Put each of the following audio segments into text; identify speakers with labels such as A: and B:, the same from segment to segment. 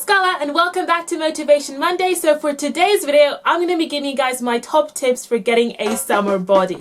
A: Scola and welcome back to Motivation Monday. So for today's video, I'm going to be giving you guys my top tips for getting a summer body.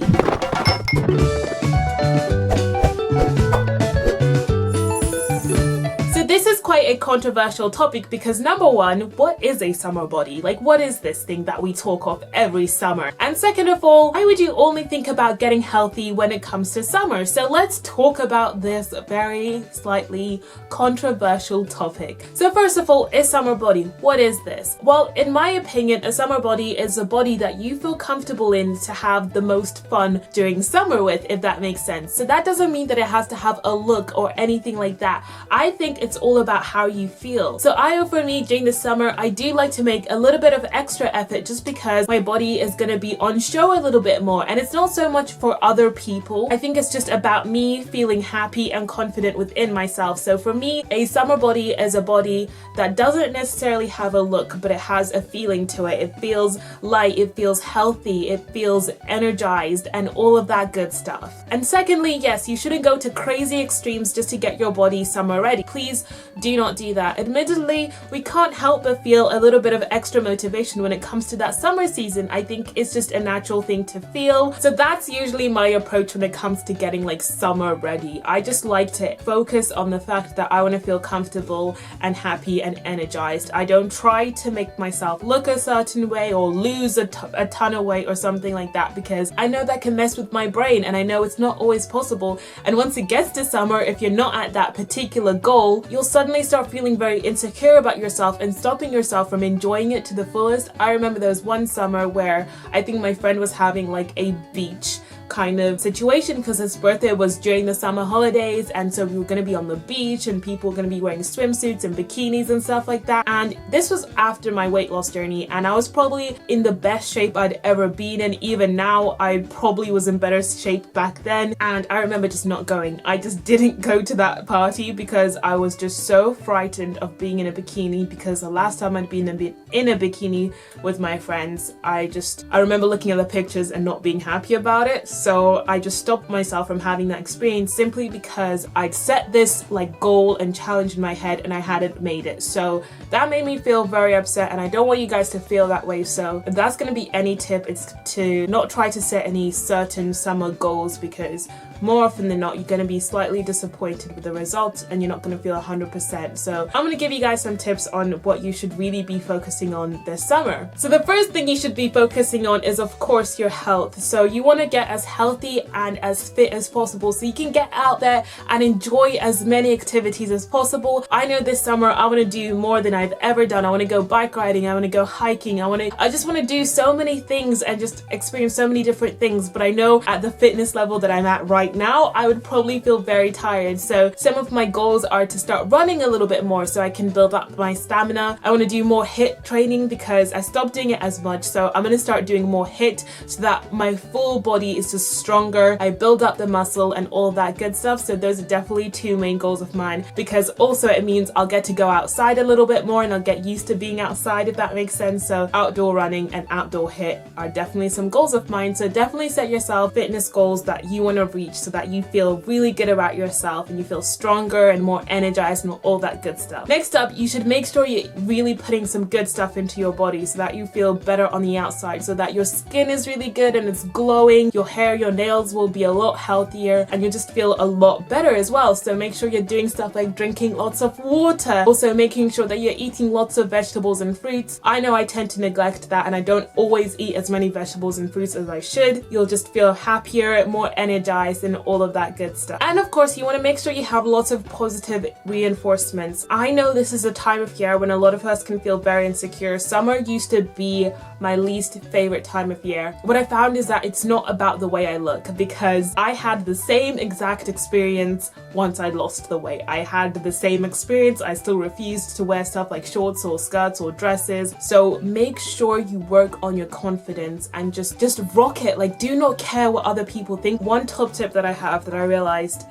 A: This is quite a controversial topic because number one, what is a summer body? Like, what is this thing that we talk of every summer? And second of all, why would you only think about getting healthy when it comes to summer? So let's talk about this very slightly controversial topic. So first of all, a summer body. What is this? Well, in my opinion, a summer body is a body that you feel comfortable in to have the most fun during summer with, if that makes sense. So that doesn't mean that it has to have a look or anything like that. I think it's all about how you feel. So for me, during the summer, I do like to make a little bit of extra effort just because my body is going to be on show a little bit more, and it's not so much for other people. I think it's just about me feeling happy and confident within myself. So for me, a summer body is a body that doesn't necessarily have a look, but it has a feeling to it. It feels light, it feels healthy, it feels energized, and all of that good stuff. And secondly, yes, you shouldn't go to crazy extremes just to get your body summer ready. Please do not do that. Admittedly, we can't help but feel a little bit of extra motivation when it comes to that summer season. I think it's just a natural thing to feel. So that's usually my approach when it comes to getting like summer ready. I just like to focus on the fact that I want to feel comfortable and happy and energized. I don't try to make myself look a certain way or lose a ton of weight or something like that, because I know that can mess with my brain and I know it's not always possible. And once it gets to summer, if you're not at that particular goal, you'll suddenly start feeling very insecure about yourself and stopping yourself from enjoying it to the fullest. I remember there was one summer where I think my friend was having like a beach kind of situation because his birthday was during the summer holidays, and so we were going to be on the beach and people were going to be wearing swimsuits and bikinis and stuff like that. And this was after my weight loss journey, and I was probably in the best shape I'd ever been in. Even now, I probably was in better shape back then, and I remember just not going. I just didn't go to that party because I was just so frightened of being in a bikini, because the last time I'd been in a bikini with my friends, I remember looking at the pictures and not being happy about it. So I just stopped myself from having that experience simply because I'd set this like goal and challenge in my head and I hadn't made it. So that made me feel very upset, and I don't want you guys to feel that way. So if that's going to be any tip, it's to not try to set any certain summer goals, because more often than not, you're going to be slightly disappointed with the results and you're not going to feel 100%. So I'm going to give you guys some tips on what you should really be focusing on this summer. So the first thing you should be focusing on is, of course, your health. So you want to get as healthy and as fit as possible so you can get out there and enjoy as many activities as possible. I know this summer I want to do more than I've ever done. I want to go bike riding, I want to go hiking, I just want to do so many things and just experience so many different things. But I know at the fitness level that I'm at right now, I would probably feel very tired. So some of my goals are to start running a little bit more so I can build up my stamina. I want to do more HIIT training because I stopped doing it as much. So I'm going to start doing more HIIT so that my full body is just stronger. I build up the muscle and all that good stuff. So those are definitely two main goals of mine, because also it means I'll get to go outside a little bit more and I'll get used to being outside, if that makes sense. So outdoor running and outdoor HIIT are definitely some goals of mine. So definitely set yourself fitness goals that you want to reach so that you feel really good about yourself and you feel stronger and more energized and all that good stuff. Next up, you should make sure you're really putting some good stuff into your body so that you feel better on the outside, so that your skin is really good and it's glowing, your hair, your nails will be a lot healthier, and you just feel a lot better as well. So make sure you're doing stuff like drinking lots of water, also making sure that you're eating lots of vegetables and fruits. I know I tend to neglect that and I don't always eat as many vegetables and fruits as I should. You'll just feel happier, more energized, and all of that good stuff. And of course, you want to make sure you have lots of positive reinforcements. I know this is a time of year when a lot of us can feel very insecure. Summer used to be my least favorite time of year. What I found is that it's not about the way I look, because I had the same exact experience once I lost the weight. I had the same experience. I still refused to wear stuff like shorts or skirts or dresses. So make sure you work on your confidence and just rock it. Like, do not care what other people think. One top tip that I have that I realized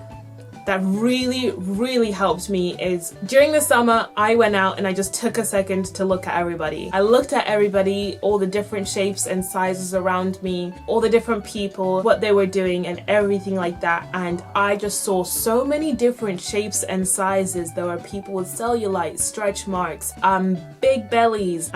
A: that really helped me is during the summer, I went out and I just took a second to look at everybody. I looked at everybody, all the different shapes and sizes around me, all the different people, what they were doing and everything like that. And I just saw so many different shapes and sizes. There were people with cellulite, stretch marks, big bellies,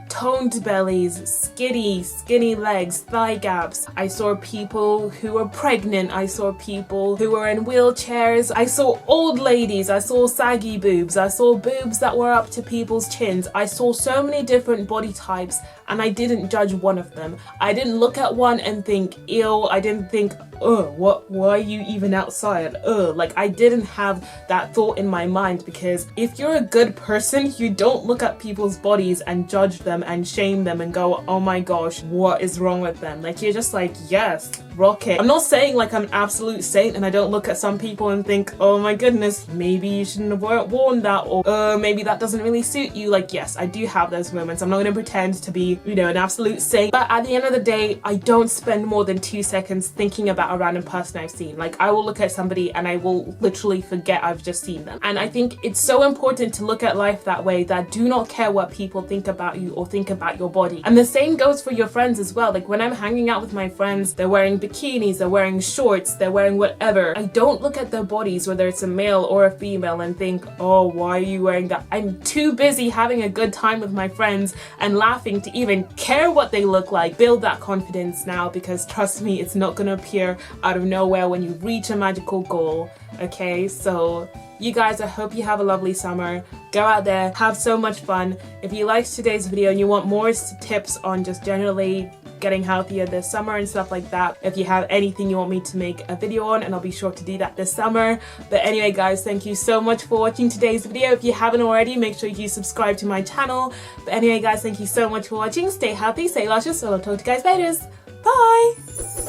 A: toned bellies, skinny legs, thigh gaps. I saw people who were pregnant. I saw people who were in wheelchairs. I saw old ladies. I saw saggy boobs. I saw boobs that were up to people's chins. I saw so many different body types, and I didn't judge one of them. I didn't look at one and think, ew. I didn't think, why are you even outside? Like, I didn't have that thought in my mind, because if you're a good person, you don't look at people's bodies and judge them and shame them and go, oh my gosh, what is wrong with them? Like, you're just like, yes, rock it. I'm not saying like I'm an absolute saint and I don't look at some people and think, oh my goodness, maybe you shouldn't have worn that, or maybe that doesn't really suit you. Like, yes, I do have those moments. I'm not gonna pretend to be, you know, an absolute saint, but at the end of the day, I don't spend more than 2 seconds thinking about a random person I've seen. Like, I will look at somebody and I will literally forget I've just seen them. And I think it's so important to look at life that way, that do not care what people think about you or think about your body. And the same goes for your friends as well. Like, when I'm hanging out with my friends, they're wearing bikinis, they're wearing shorts, they're wearing whatever. I don't look at their bodies, whether it's a male or a female, and think, oh, why are you wearing that? I'm too busy having a good time with my friends and laughing to even care what they look like. Build that confidence now, because trust me, it's not gonna appear out of nowhere when you reach a magical goal. Okay, so you guys, I hope you have a lovely summer. Go out there, have so much fun. If you liked today's video and you want more tips on just generally getting healthier this summer and stuff like that, if you have anything you want me to make a video on, and I'll be sure to do that this summer. But anyway guys, thank you so much for watching today's video. If you haven't already, make sure you subscribe to my channel. But anyway guys, thank you so much for watching. Stay healthy, stay luscious, and I'll talk to you guys later. Bye!